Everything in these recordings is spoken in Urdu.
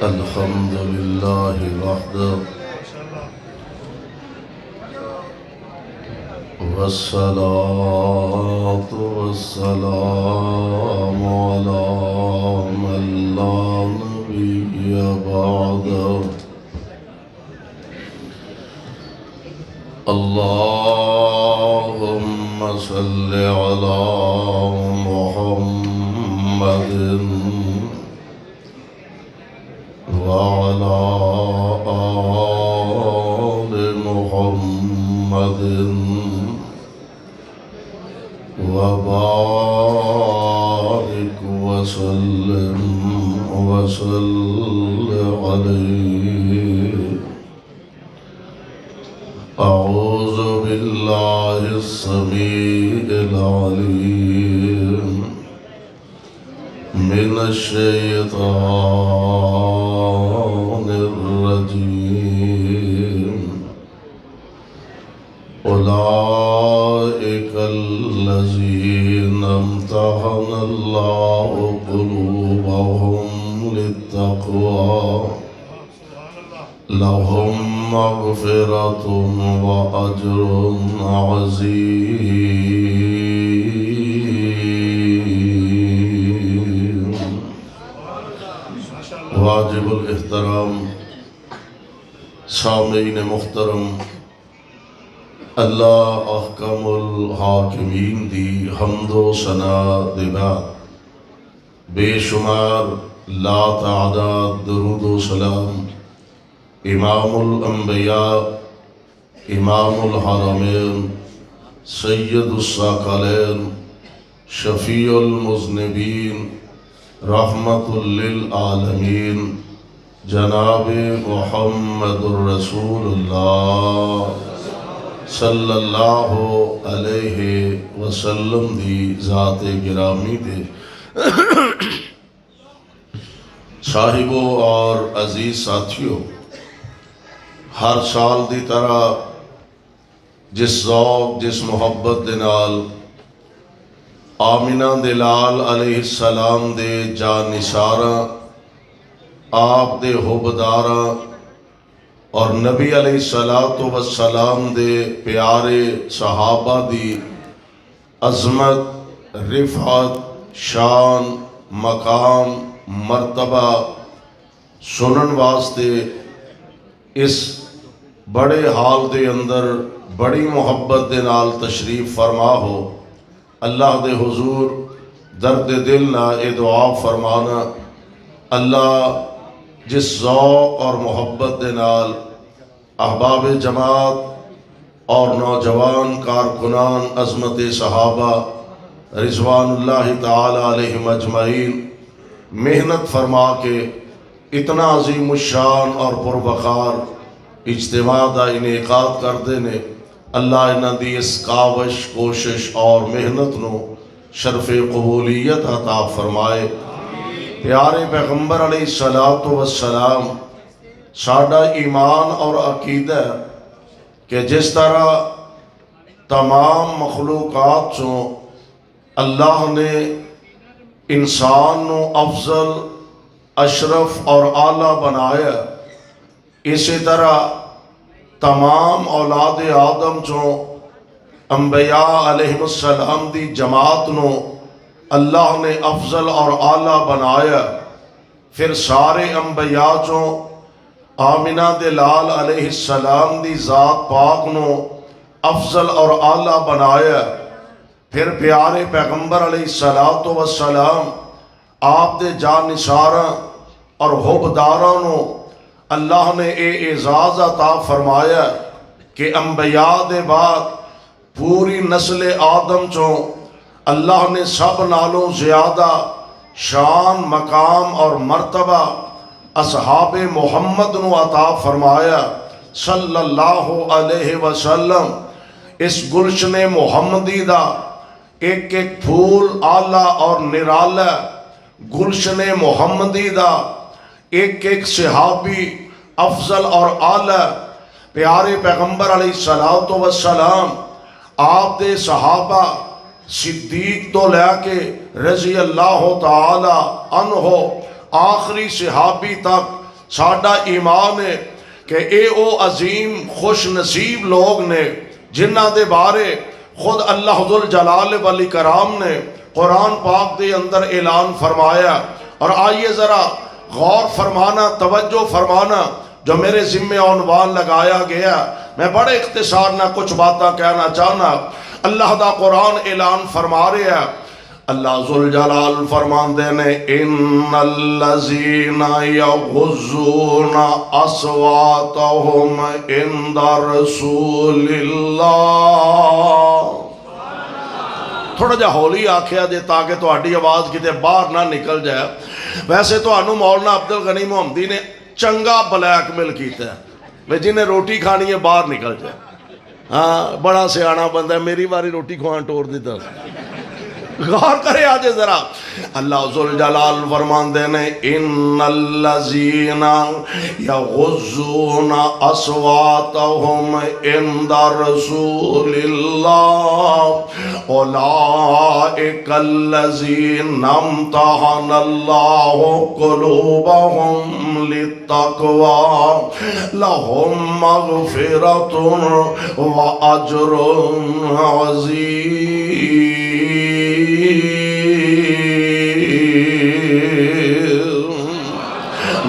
الحمد لله وحده والصلاة والسلام على من لا نبي بعده اللهم صل على محمد وعلى آل محمد وبارك وسلم عليه. أعوذ بالله السميع العليم من الشيطان الرجيم. أولئك الذين امتحن الله قلوبهم للتقوى لهم مغفرة وأجر عظيم. واجب الاحترام سامعین محترم، اللہ احکم الحاکمین دی حمد و ثنا دے بعد بے شمار لا تعداد درود و سلام امام الانبیاء امام الحرمین سید الثقلین شفیع المذنبین رحمت للعالمین جناب محمد الرسول اللہ صلی اللہ علیہ وسلم دی ذات گرامی دے صاحبوں اور عزیز ساتھیوں، ہر سال دی طرح جس ذوق جس محبت دے نال آمنہ دے لال علیہ السلام دے جان نثاراں آپ دے حبداراں اور نبی علیہ السلام دے پیارے صحابہ دی عظمت، رفعت، شان، مقام، مرتبہ سنن واسطے اس بڑے حال دے اندر بڑی محبت دے نال تشریف فرما ہو، اللہ دے حضور درد دل نہ اے دعا فرمانا، اللہ جس ذوق اور محبت دے نال احباب جماعت اور نوجوان کارکنان عظمت صحابہ رضوان اللہ تعالی علیہم اجمعین محنت فرما کے اتنا عظیم الشان اور پروقار اجتماع دا انعقاد کردے نے، اللہ انہاں دی اس کاوش کوشش اور محنت نو شرف قبولیت عطا فرمائے. پیارے پیغمبر علیہ السلام ساڈا ایمان اور عقیدہ کہ جس طرح تمام مخلوقات چوں اللہ نے انسان نو افضل، اشرف اور اعلیٰ بنایا، اسی طرح تمام اولاد آدم چوں انبیاء علیہ السلام دی جماعت نو اللہ نے افضل اور اعلیٰ بنایا. پھر سارے انبیاء چوں آمنہ دے لال علیہ السلام دی ذات پاک نو افضل اور اعلیٰ بنایا. پھر پیارے پیغمبر علیہ السلام آپ دے جان نثاراں اور حبداراں نو اللہ نے اے اعزاز عطا فرمایا کہ انبیاء دے بعد پوری نسل آدم چوں اللہ نے سب نالوں زیادہ شان، مقام اور مرتبہ اصحاب محمد نو عطا فرمایا صلی اللہ علیہ وسلم. اس گلشن محمدی دا ایک ایک پھول آلہ اور نرالا، گلشن محمدی دا ایک ایک صحابی افضل اور اعلیٰ. پیارے پیغمبر علیہ السلام آپ دے صحابہ صدیق تو لے کے رضی اللہ تعالی عنہ آخری صحابی تک ساڈا ایمان ہے کہ اے او عظیم خوش نصیب لوگ نے جنہ دے بارے خود اللہ ذو الجلال والاکرام نے قرآن پاک دے اندر اعلان فرمایا۔ اور آئیے ذرا غور فرمانا، توجہ فرمانا، جو میرے ذمہ عنوان لگایا گیا میں بڑے اختصار نہ کچھ باتاں کہنا چاہنا۔ اللہ دا قرآن اعلان فرما رہا ہے، اللہ ذوالجلال فرماندے نے ان الذین یغضون اصواتهم عند رسول اللہ۔ تھوڑا جا ہولی آکھیا دے تاکہ تو ہڈی آواز کتے باہر نہ نکل جائے۔ ویسے تو انہوں مولانا عبدالغنی محمدی نے چنگا بلیک میل کیتا ہے، جنہیں روٹی کھانی ہے باہر نکل جائے۔ ہاں بڑا سیانا بندہ ہے، میری باری روٹی کھوان ٹور دیتا۔ غور کرے آج ذرا، اللہ ذوالجلال فرماندے نے ان الذین یغضون اصواتهم عند رسول اللہ اولئک الذین امتحن اللہ قلوبهم للتقوی لهم مغفرۃ واجر عظیم۔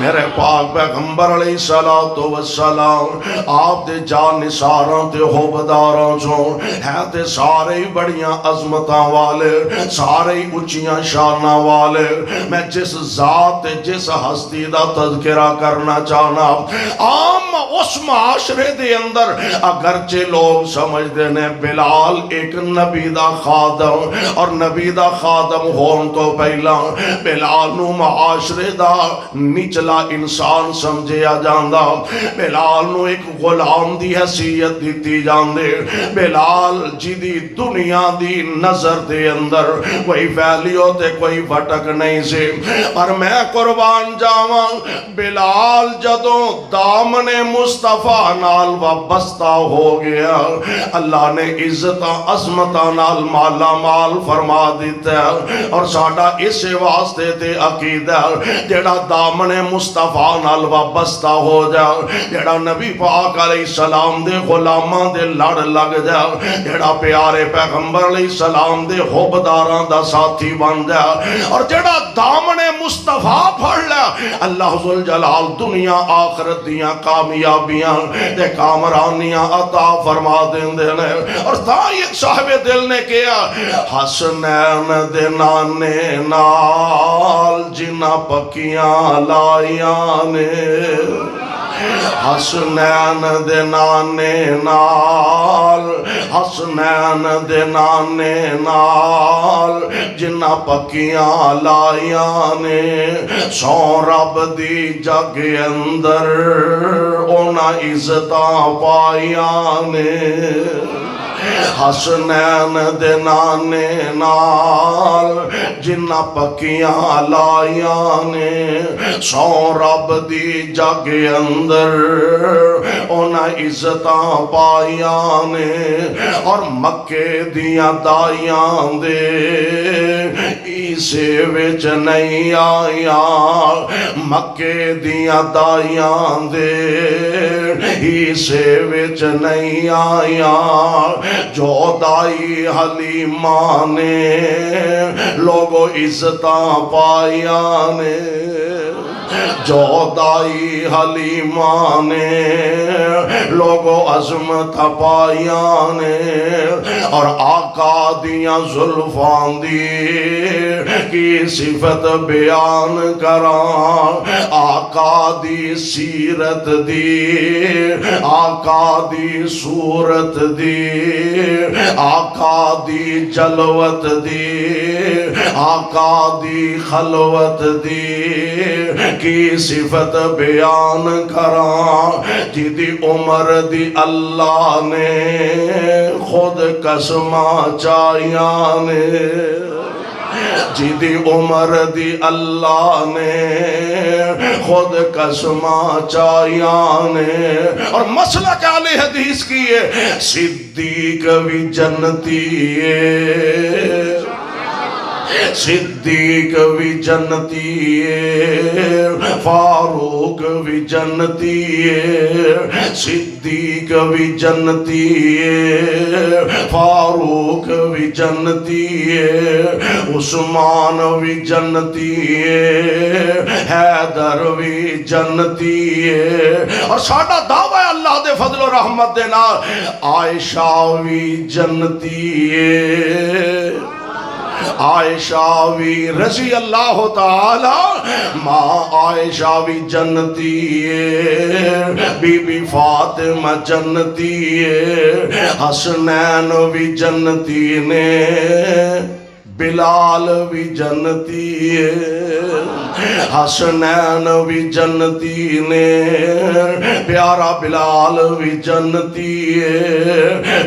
میرے پاک پیغمبر علیہ السلام آپ دے جان نثاراں تے حبداراں چوں ہے تے سارے ہی بڑیاں عظمتاں والے، سارے ہی اچیاں شاناں والے۔ میں جس ذات تے جس ہستی دا تذکرہ کرنا چاہنا، عام اس معاشرے دے اندر اگرچہ لوگ سمجھتے نے بلال ایک نبی دا خادم، اور نبی دا خادم ہون تو پہلا بلال نو معاشرے دا نچلا انسان سمجھیا جاندہ، بلال نو ایک غلام دی حیثیت دیتی جاندے، بلال جی دی دنیا دی نظر دے اندر کوئی ویلیو تے کوئی بھٹک نہیں سے۔ اور میں قربان جاواں بلال جدوں دامن مصطفیٰ نال وابستہ ہو گیا، اللہ نے عزت عظمتاں نال مالا مال فرما دیتا ہے۔ اور ساڈا اس واسطے تے عقیدہ جڑا دامن مصطفیٰ نال وابستہ ہو جا، جڑا نبی پاک علیہ السلام دے غلاماں دے لڑ لگ جا، جڑا پیارے پیغمبر علیہ السلام دے حبداراں دا ساتھی بن جا، اور جڑا دامن مصطفیٰ پھڑ لیا، اللہ ذوالجلال دنیا آخرت دیاں کامیابیاں دے کامرانیاں عطا فرما دیندے نے۔ اور تاں ایک صاحب دل نے کیا، حسنین دے نانے نال جنہ پکیاں لائیاں نے، حسنین دے نانے نال، حسنین دے نانے نال جنہ پکیاں لائیاں نے، سو رب دی جگ اندر اونا عزتاں پائیاں نے۔ حسنین دے نانے نال جنہ پکیاں لائیاں نے، سو رب دی جگ اندر اونا عزتاں پائیاں نے۔ اور مکے دیاں دائیاں دے عیسے وچ نہیں آیاں، مکے دیاں دائیاں دے عیسے وچ نہیں آیاں، جو دائی حلیمہ نے لوگو عزتاں پائیاں نے، جو دائی حلیمہ نے لوگو عظمت پائیاں نے۔ اور آقا دیاں زلفان دی کی صفت بیان کران، آقا دی سیرت دی، آقا دی صورت دی، آقا دی جلوت دی، آقا دی خلوت دی کی صفت بیان کراں، جدی عمر دی اللہ نے خود قسماں چاہیاں نے، جدی عمر دی اللہ نے خود قسماں چاہیاں نے۔ اور مسلک اہل حدیث کی ہے، صدیق بھی جنتی ہے، صدیق بھی جنتی ہے، فاروق بھی جنتی ہے، صدیق بھی جنتی ہے، فاروق بھی جنتی ہے، عثمان بھی جنتی ہے، حیدر بھی جنتی ہے، اور ساڈا دعویٰ ہے اللہ دے فضل و رحمت دے نال عائشہ بھی جنتی ہے، عائشہ بھی رضی اللہ تعالی ماں عائشہ بھی جنتی ہے، بی بی فاطمہ جنتی ہے، حسنین بھی جنتی نے، بلال بھی جنتی ہے، حسنین بھی جنتی نے، پیارا بلال بھی جنتی ہے،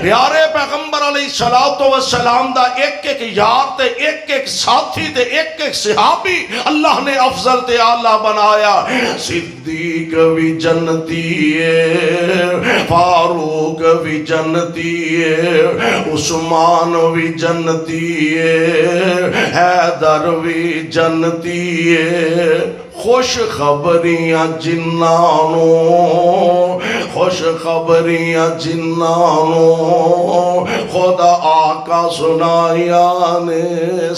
پیارے پیغمبر علیہ السلام دا ایک ایک یار تے ایک ایک ساتھی تے ایک ایک صحابی اللہ نے افضل تے اعلیٰ بنایا، صدیق بھی جنتی ہے، فاروق بھی جنتی ہے، عثمان بھی جنتی ہے، حیدر بھی جنتی ہے، خوش خبریاں جنانوں، خوش خبریاں جنانوں، خدا آقا سنایا نے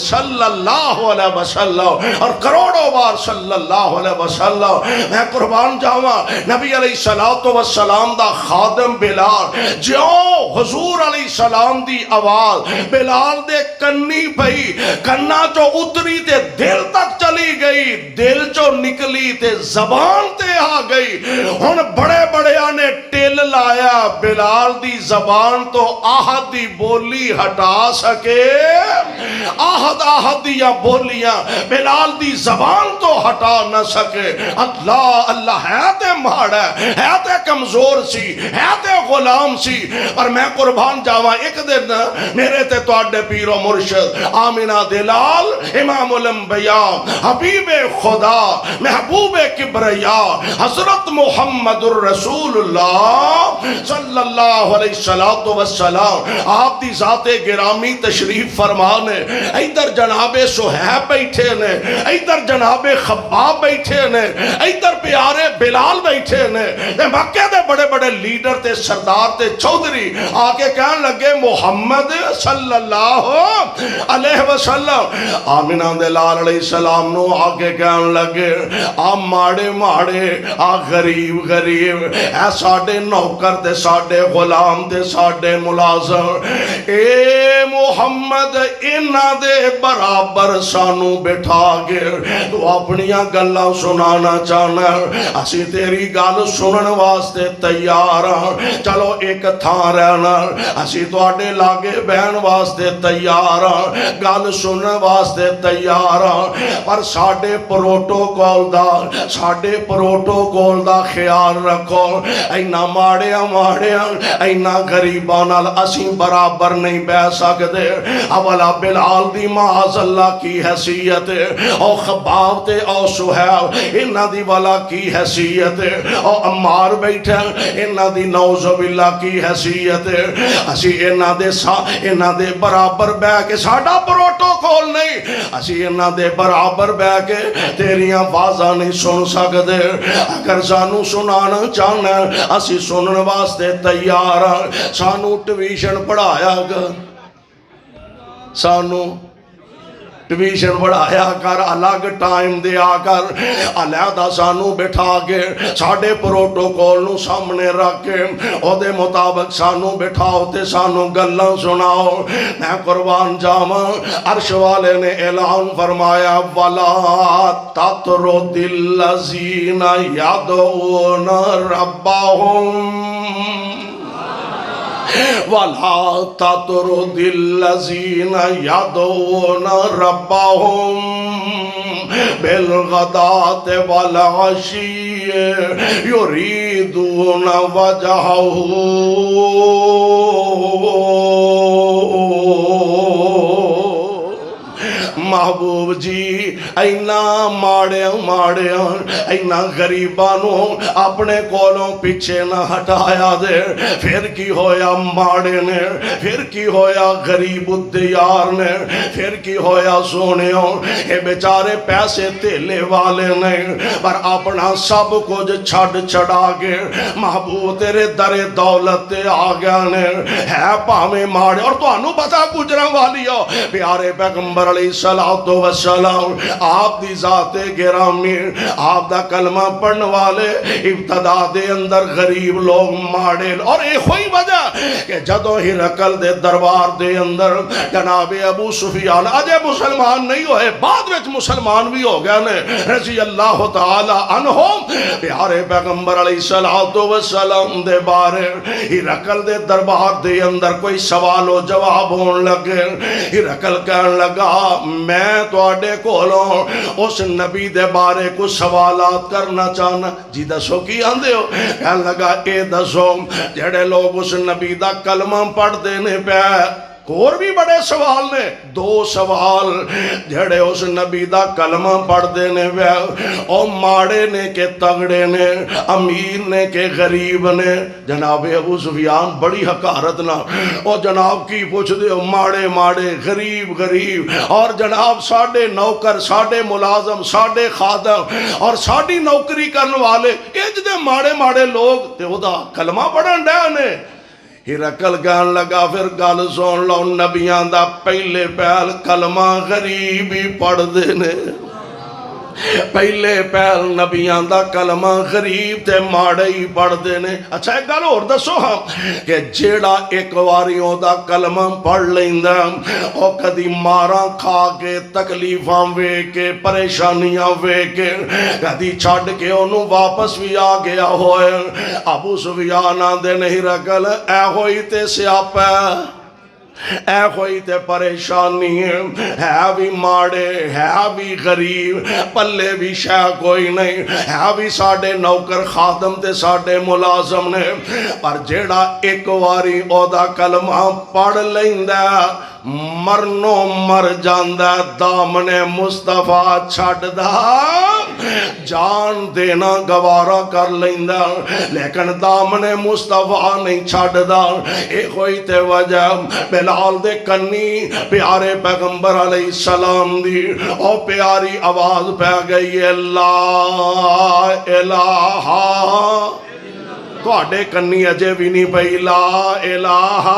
صلی اللہ علیہ وسلم، اور کروڑوں بار صلی اللہ علیہ وسلم۔ میں قربان جاواں نبی علیہ السلام دا خادم بلال جیوں حضور علیہ السلام دی آواز بلال دے کنی پئی، کنا چو اتری تے دل تک چلی گئی، دل چو نکلی تے زبان تے آ گئی، ہن بڑے بڑے آنے ٹیل لایا بلال دی زبان تو آہد دی بولی ہٹا سکے، آہد دیا بولیاں بلال دی زبان تو ہٹا نہ سکے۔ اللہ اللہ ہے تے ماڑا ہے تے کمزور سی ہے تے غلام سی، پر میں قربان جاواں ایک دن میرے تے تواڈے پیر و مرشد آمینہ دلال امام الانبیاء حبیب خدا محبوب کبریا حضرت محمد الرسول اللہ صلی اللہ علیہ وسلم آپ دی ذات گرامی تشریف فرمانے، ادھر جناب صہیب بیٹھے نے، ادھر جناب خباب بیٹھے نے، ادھر پیارے بلال بیٹھے نے، مکے دے بڑے بڑے لیڈر تے سردار تے چودھری آکے کہنے لگے محمد صلی اللہ علیہ وسلم، آمینہ دلال علیہ السلام نو آکے کہنے لگے آ ماڑے ماڑے آ غریب غریب اے ساڑے نوکر تے ساڑے غلام تے ساڑے ملازم، اے محمد انہاں دے برابر سانو بٹھا گئے، تو اپنیاں گلاں سنانا چاہنا، اسی تیری گل سنن واسطے تیار ہیں، چلو ایک تھاں رہنا، اسی تو آڈے لاگے بہن واسطے تیار ہیں، گل سنن واسطے تیار ہیں، پر ساڑے پروٹوکول دا خیال رکھو، اینا ماڑیاں اینا غریبانال اسی برابر نہیں بہ سکتے، اولا بلال دی معاذ اللہ کی حیثیت ہے، او خباب تے او صہیب انہاں دی والا کی حیثیت ہے، او عمار بیٹھے انہاں دی نعوذ باللہ کی حیثیت ہے، اسی انہاں دے برابر بہ کے ساڑا پروٹوکول نہیں، اسی انہاں دے برابر بہ کے تیریاں بازاں نہیں سن سکتے، اگر سانو سنانا چاہنا اسی سنن واسطے تیار ہیں، سانو ٹویشن پڑھایا گا، سانو ٹویشن پڑھایا کر، الگ ٹائم دیا کر، علیحدہ سانو بٹھا کے ساڑے پروٹوکول نو سامنے رکھ کے او دے مطابق سانو بٹھاؤ تے سانو گلاں سناؤ۔ میں قربان جاواں عرش والے نے اعلان فرمایا وَلَا تَطْرُدِ الَّذِينَ يَدْعُونَ رَبَّهُمْ وَلَا تَطْرُدِ الَّذِينَ يَدْعُونَ رَبَّهُمْ بِالْغَدَاةِ وَالْعَشِيِّ يُرِيدُونَ وَجْهَهُ محبوب جی اینا ماڑیا اینا غریبانو اپنے کولوں پیچھے نہ ہٹایا دے. پھر کی ہویا ماڑے نے, پھر کی ہویا غریب الدیار نے, پھر کی ہویا سونیوں اے بیچارے پیسے تیلے والے نہیں پر اپنا سب کچھ چھڑ چھڑا کے محبوب تیرے در دولت تے آ گیا نے. ہے پاویں ماڑے اور تو انو پتا گجرہ والی ہو پیارے پیغمبر علیہ السلام آپ دی ذات گرامی آپ دا کلمہ پڑھن والے ابتدا دے اندر غریب لوگ ماڑے اور ایک ہوئی وجہ کہ جدو ہی رکل دے دربار دے اندر جناب ابو سفیان اجے مسلمان نہیں ہوئے بعد وچ مسلمان بھی ہو گیا نے رضی اللہ تعالی عنہ پیارے پیغمبر علیہ السلام دے بارے ہی رکل دے دربار دے اندر کوئی سوال و جواب ہون لگے. ہی رکل کہن لگا میں تو آڈے کولوں اس نبی دے بارے کو سوالات کرنا چاہنا. جی دسو کی آندے ہو؟ کہن لگا اے دسو جڑے لوگ اس نبی دا کلمہ پڑھ دینے پہ اور بھی بڑے سوال نے. دو سوال جڑے اس نبی دا کلمہ پڑھ دینے پہ او ماڑے نے کہ تگڑے نے, امیر نے کہ غریب نے. جناب ابو سفیان بڑی حقارت نہ او جناب کی پوچھ دے ماڑے ماڑے غریب غریب اور جناب ساڑھے نوکر ساڑھے ملازم ساڑھے خادم اور ساڑھی نوکری کرنے والے انج دے ماڑے ماڑے لوگ تے او دا کلمہ پڑھن ڈے نے. ہرکل کہن لگا پھر گل سن لو نبیاں دا پہلے پہل کلمہ غریبی پڑھ دینے. پہلے پہل نبیاں دا کلمہ غریب تے ماڑے ہی پڑھ دینے. اچھا ایک گل اور دسو ہاں کہ جیڑا ایک واریوں دا کلمہ پڑھ لیندہ او کدی ماراں کھا کے تکلیفاں وے کے پریشانیاں وے کے کدی چھڑ کے انہوں واپس بھی آ گیا ہوئے. ابو سفیان دے نہیں رکل اے ہوئی تے سیاپا اے ہوئی تے پریشانی ہے بھی ماڑے ہے بھی غریب پلے بھی شے کوئی نہیں ہے بھی ساڑھے نوکر خادم تے ساڑھے ملازم نے پر جیڑا ایک واری او دا کلمہ پڑھ لیندہ مرنو مر جاندہ دامن مصطفیٰ چھڑ دا جان دینا گوارا کر لیندہ لیکن دامن مصطفیٰ نہیں چھڑ دا. ایک ہوئی تے وجہ بلال دے کنی پیارے پیغمبر علیہ السلام دی او پیاری آواز پہ گئی لا الہ تو آڈے کنی اجے بھی نہیں پئی لا الہ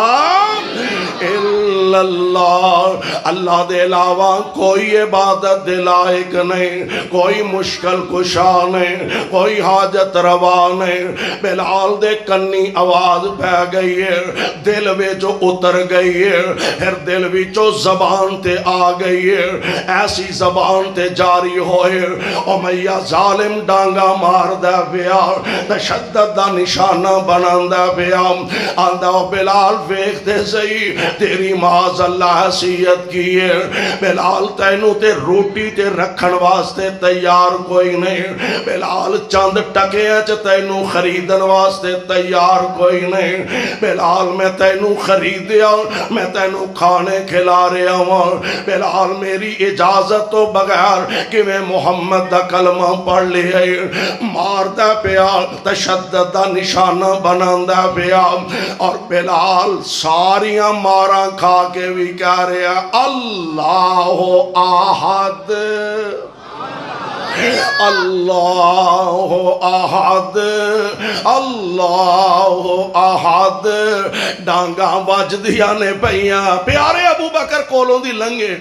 الا اللہ. اللہ دے علاوہ کوئی عبادت دے لائق نہیں, کوئی مشکل کشا نہیں, کوئی حاجت روا نہیں. بلال دے کنی آواز پہ گئی ہے دل میں جو اتر گئی ہے پھر دل میں جو زبان تے آ گئی ہے ایسی زبان تے جاری ہوئے امیہ ظالم ڈانگا مار دے پیا تشدد دا نشانہ بنان دے پیا آندہ بلال ویخ دے سہی تیری معاذ اللہ حیثیت کی ہے. بلال تینوں تے روٹی تے رکھن واسطے تیار کوئی نہیں. بلال چند ٹکے اچ تینوں خریدن واسطے تیار کوئی نہیں. بلال میں تینوں خریدیا میں تینوں کھانے کھلا رہا ہوں. بلال میری اجازت تو بغیر کہ میں محمد دا کلمہ پڑھ لیا مار دا پیا تشدد دا نشانہ بنان دا پیا اور بلال ساریاں ماراں کھا کے بھی کہہ رہا اللہ احد اللہ احد اللہ احد. ڈانگاں بج دیا نے پئیاں پیارے ابو بکر کولوں دی لنگے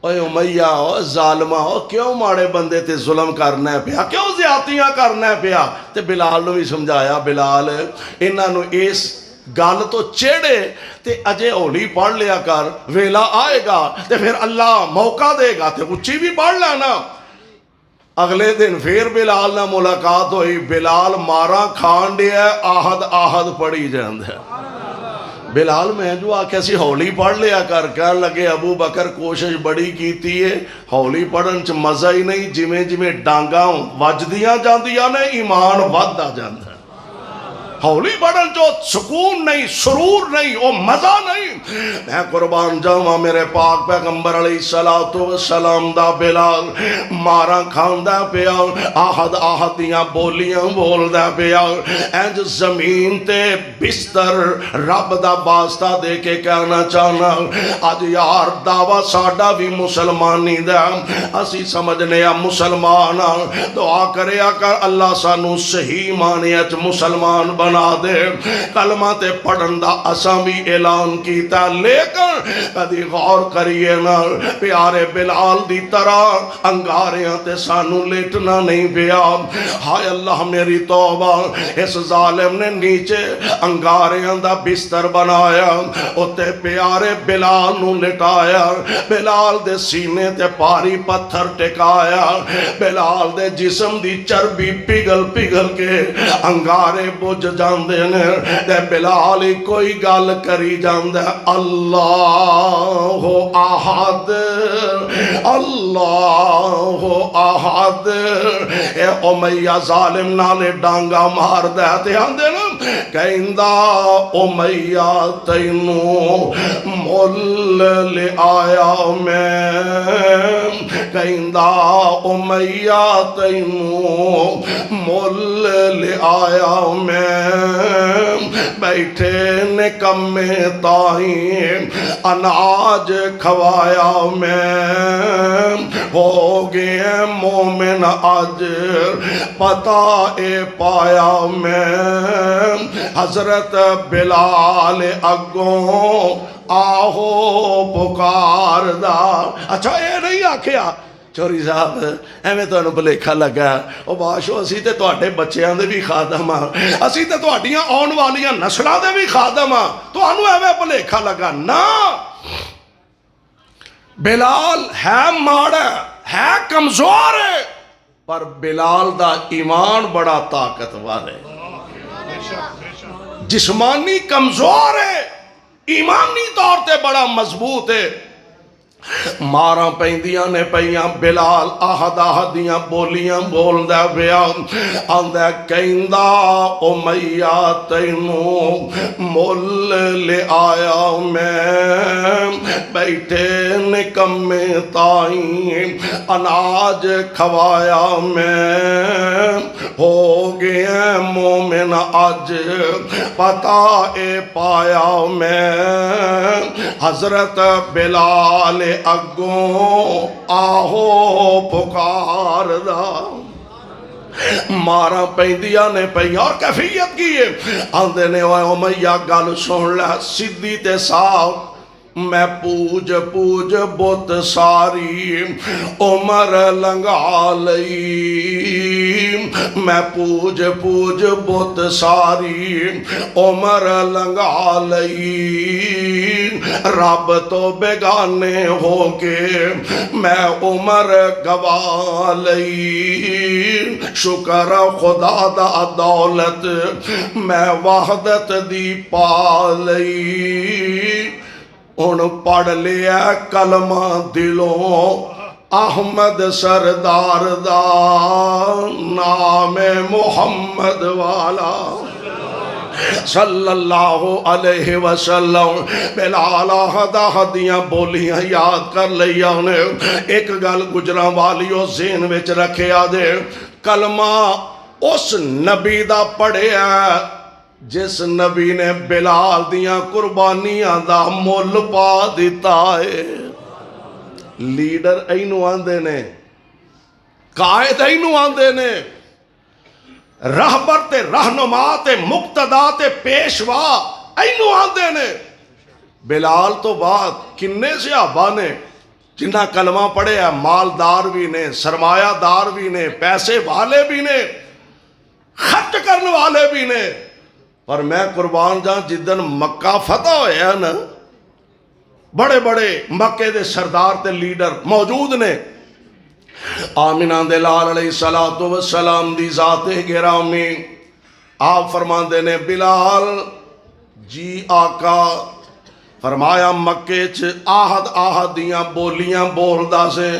اوے امیہ ظالمہ کیوں ماڑے بندے تے ظلم کرنا ہے پیا کیوں زیادتیاں کرنا ہے پیا. تے بلال نو بھی سمجھایا بلال انہاں نو اس گل تو چیڑے تے اجے اولی پڑھ لیا کر ویلا آئے گا تے پھر اللہ موقع دے گا تے اچھی بھی پڑھ لینا. اگلے دن پھر بلال نہ ملاقات ہوئی. بلال مارا کھان دیا آہد آہد پڑھی جاند ہے. بلال میں جو آکھے سی ہولی پڑھ لیا کر کہنے لگے ابو بکر کوشش بڑی کیتی ہے ہولی پڑھن چ مزہ ہی نہیں جویں جویں ڈانگاں وجدیاں جاندیاں نے ایمان ود آ جاندا ہے. ہولی بڑھن جو سکون نہیں، سرور نہیں، وہ مزہ نہیں۔ میں قربان جاواں میرے پاک پیغمبر علیہ السلام دا بلال مارا کھاندا پیا، آہد آہد دیاں بولیاں بولدا پیا، انج زمین تے بستر رب دا واسطہ دے کے کہنا چاہنا اج یار دعویٰ ساڈا بھی مسلمانی دا، اسی سمجھنے مسلمان دعا کریا کر اللہ سانو صحیح معنی اچ مسلمان بنا دے۔ کلمہ تے پڑھن دا اساں بھی اعلان کیتا، لیکن کدی غور کریے نا پیارے بلال دی طرح انگاریاں تے سانو لیٹنا نہیں پیا۔ ہائے اللہ میری توبہ، اس ظالم نے نیچے انگاریاں دا بستر بنایا، اتے پیارے بلال نو لٹایا، بلال دے سینے تے پاری پتھر ٹکایا، بلال دے جسم دی چربی پگھل پگھل کے انگارے بجھ جاندے نے، تے بلال ہی کوئی گل کری جاندے، اللہ احد اللہ احد۔ اے امیہ ظالم نالے ڈانگا مار دے تے آندے نا کہندا امیہ تینوں مول لے آیا میں، کہندا امیہ تینوں مول لے آیا میں، بیٹھے نکمے تائیں اناج کھوایا میں، ہو گئے مومن آج پتہ اے پایا میں، حضرت بلال اگوں آہو پکار دا۔ اچھا اے نہیں آکھیا چوری صاحب ایویں تانوں بھلیکھا لگا، او باشو اسی تے تواڈے بچیاں دے بھی خادم ہاں، اسی تے تواڈیاں آن والیاں نسلاں دے بھی خادم ہاں، تانوں ایویں بھلیکھا لگا نا۔ بلال ہے ماڑا ہے کمزور ہے، پر بلال دا ایمان بڑا طاقتور ہے، جسمانی کمزور ہے، ایمانی طور تے بڑا مضبوط ہے۔ ماراں پیندیاں نے پیاں، بلال آہد آہد دیاں بولیاں بول دے پیا، آندے کہندا امیہ تینوں مول لے آیا میں، بیٹھے نکمے تائیں اناج کھوایا میں، ہو گئے مومن آج پتہ اے پایا میں، حضرت بلال اگوں آہو پکار دا۔ مارا پیندیاں نے پئی اور کیفیت کی ہے، آندے نے امیہ گل سن لے سیدھی تے صاف، میں پوج پوج بت ساری عمر لنگا لئی، میں پوج پوج بت ساری عمر لنگا لئی، رب تو بیگانے ہو کے میں عمر گوا لئی، شکر خدا دا دولت میں وحدت دی پا لئی، ان پڑھ لیا کلمہ دلوں احمد سردار دا، نام محمد والا صلی اللہ علیہ وسلم۔ بلال آہد آہد دیاں بولیاں یاد کر لیا نے، ایک گل گجراں والیو ذہن وچ رکھیا دے، کلمہ اس نبی دا پڑھیا جس نبی نے بلال دیاں قربانیاں دا مول پا دیتا ہے۔ لیڈر اینو آندے نے، قائد اینو آندے نے، رہبر تے رہنما تے مقتدا تے پیشوا اینو آندے نے۔ بلال تو بعد کنے صحابہ نے جنہ کلمہ پڑھے ہیں، مالدار بھی نے، سرمایہ دار بھی نے، پیسے والے بھی نے، خرچ کرنے والے بھی نے، پر میں قربان جان جدن مکہ فتح ہویا نا، بڑے بڑے مکے دے سردار تے لیڈر موجود نے، آمینہ دے لال علیہ السلام دی ذات گرامی، آپ فرماندے نے بلال جی آقا، فرمایا مکے چ آہد آہد دیاں بولیاں بولدا سے،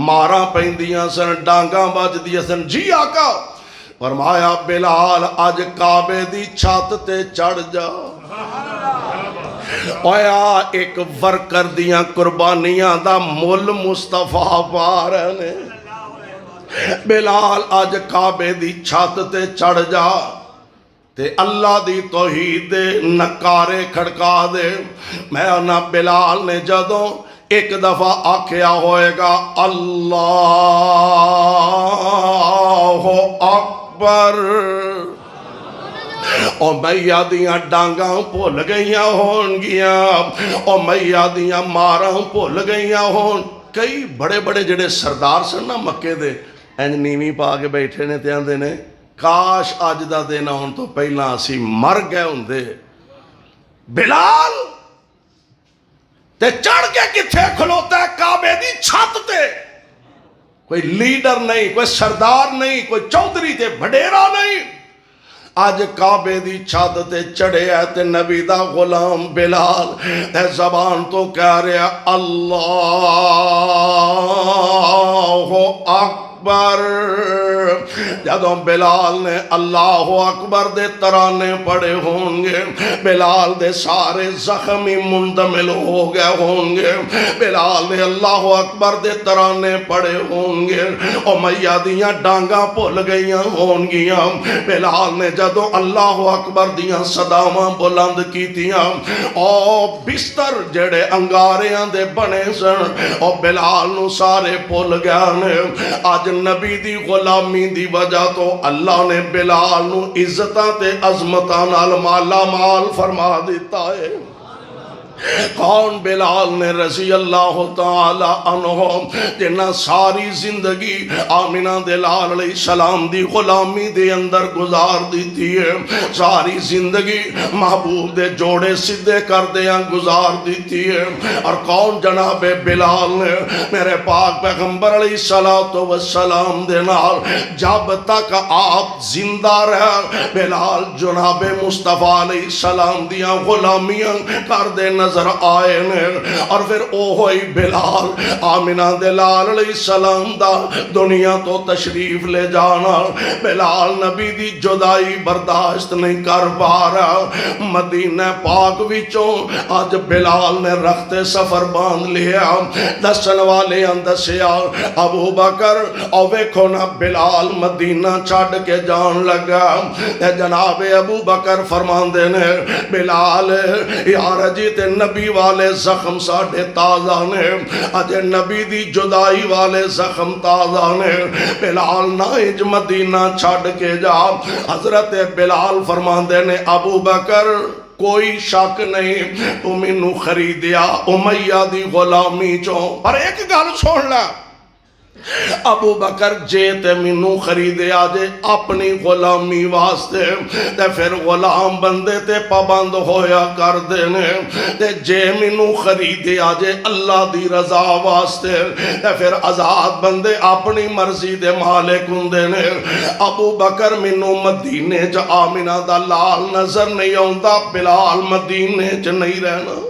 ماراں پیندیاں سن، ڈانگاں بج دیاں سن، جی آقا فرمایا بلال اج کعبے دی چھت تے چڑھ جا اویا ایک ورکر دیاں قربانیاں دا مل مصطفیٰ پا رہے نے بلال اج کعبے دی چھت تے چڑھ جا تے اللہ دی توحید دے نکارے کھڑکا دے میں آنا بلال نے جدوں ایک دفعہ آکھیا ہوئے گا اللہ اکبر او میاں دیاں ڈانگاں بھول گئیاں ہون گیاں او میاں دیاں ماراں بھول گئیاں ہون کئی بڑے بڑے جڑے سردار سن نا مکے دے اینج نیویں پا کے بیٹھے نے تے آندے نے کاش اج دا دن ہون تو پہلا اسی مر گئے ہوندے بلال تے چڑھ کے کتھے کھلوتا ہے کعبے دی چھت تے کوئی لیڈر نہیں کوئی سردار نہیں کوئی چودھری تے بھڑیرا نہیں آج کعبے دی چھت تے چڑھے ہے تے نبی دا غلام بلال اے زبان تو کہہ رہا اللہ اکبر جدوں بلال نے اللہ اکبر دے ترانے پڑے ہوں گے بلال دے سارے زخمی مندمل ہو گئے ہوں گے بلال نے اللہ اکبر دے ترانے پڑے ہوں گے او میاں دیاں ڈانگاں بھول گئیاں ہون گیاں بلال نے جدوں اللہ اکبر دیاں صداواں بلند کیتیاں او بستر جڑے انگاریاں دے بنے سن او بلال نو سارے بھول گئے نے آج نبی دی غلامی دی وجہ تو اللہ نے بلال نو عزتاں تے عظمتاں نال مالا مال فرما دیتا ہے کون بلال نے رضی اللہ تعالی عنہ جنہ ساری زندگی آمنہ دلال علیہ السلام دی غلامی دے اندر گزار دیتی ہے ساری زندگی محبوب دے جوڑے صدے کر دیاں گزار دیتی ہے اور کون جناب بلال نے میرے پاک پیغمبر علیہ السلام دے نال جب تک آپ زندہ رہے بلال جناب مصطفیٰ علیہ السلام دیاں غلامیاں کر دے نظر آئے نے اور پھر او ہوئی بلال آمنہ دلال علیہ السلام دا دنیا تو تشریف لے جانا بلال نبی دی جدائی برداشت نہیں کر پا رہا مدینہ پاک وچوں آج بلال نے رخت سفر باندھ لیا دسن والے اندسیا ابو بکر او ویکھو نا بلال مدینہ چھڑ کے جان لگا اے جناب ابو بکر فرماندے نے بلال یار جی تے نبی والے زخم ساڑھے تازہ نے اجے نبی دی جدائی والے زخم تازہ نے بلال نائج مدینہ چھڑ کے جا حضرت بلال فرماندے نے ابو بکر کوئی شک نہیں تو مینوں خریدیا امیہ دی غلامی چوں پر ایک گل سن لے ابو بکر جے تے مینوں خریدے آجے اپنی غلامی واسطے تے پھر غلام بندے تے پابند ہویا کر دینے تے جے مینوں خریدے آجے اللہ دی رضا واسطے تے پھر آزاد بندے اپنی مرضی دے مالک ہوندے نے ابو بکر مینوں مدینے چ آمنہ دا لال نظر نہیں آوندا بلال مدینے چ نہیں رہنا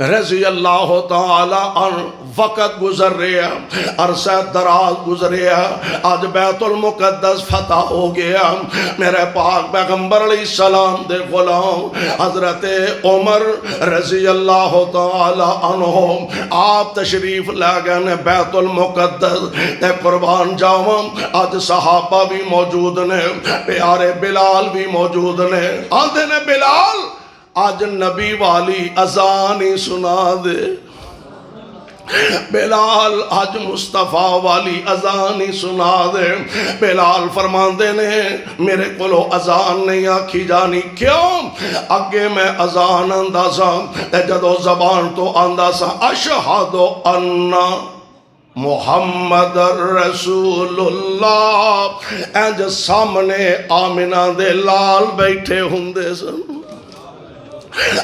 رضی اللہ تعالی عنہ وقت گزر رہا عرصہ دراز گزر رہا آج بیت المقدس فتح ہو گیا میرے پاک پیغمبر علیہ السلام دے غلام حضرت عمر رضی اللہ تعالی عنہ آپ تشریف لے گئے بیت المقدس تے قربان جاواں آج صحابہ بھی موجود نے پیارے بلال بھی موجود نے آندے نے بلال آج نبی والی اذان ہی سنا دے بلال آج مصطفیٰ والی اذان ہی سنا دے بلال فرماندے نے میرے کولو اذان نہیں آکھی جانی کیوں اگے میں اذان اندازا تے جدو زبان تو اندازا اشہد انّا محمد رسول اللہ اینج سامنے آمنہ دے لال بیٹھے ہندے سن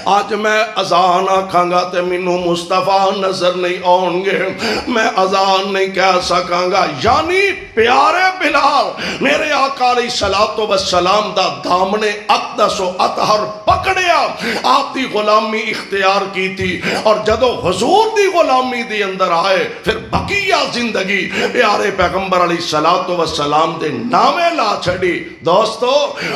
اج میں اذان آکھاں گا تے مینوں مصطفیٰ نظر نہیں آؤں گے، میں اذان نہیں کہہ سکاں گا، یعنی پیارے بلال میرے آقا علیہ الصلوۃ والسلام دا دامن اقدس و اطہر پکڑیا، آپ دی غلامی اختیار کی تھی، اور جدو حضور دی غلامی دی اندر آئے پھر بقیہ زندگی پیارے پیغمبر علیہ الصلوۃ والسلام دے نامے لا چھڑی۔ دوستو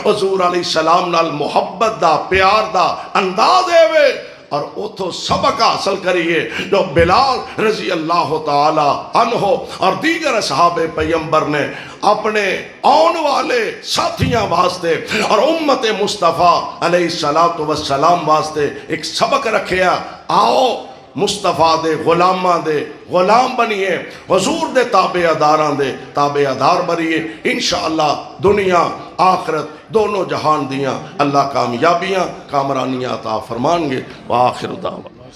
حضور علیہ السلام نال محبت دا پیار دا انداز ہے، اور اتھو سبق حاصل کریے جو بلال رضی اللہ تعالی عنہ اور دیگر اصحاب پیغمبر نے اپنے آن والے ساتھیاں واسطے اور امت مصطفیٰ علیہ السلام واسطے ایک سبق رکھیا۔ آؤ مصطفیٰ دے غلاماں دے غلام بنیے، حضور دے تابعداراں دے تابعدار بنیے، انشاءاللہ دنیا آخرت دونوں جہان دیاں اللہ کامیابیاں کامرانیاں عطا فرمان گے۔ وآخر دعوانا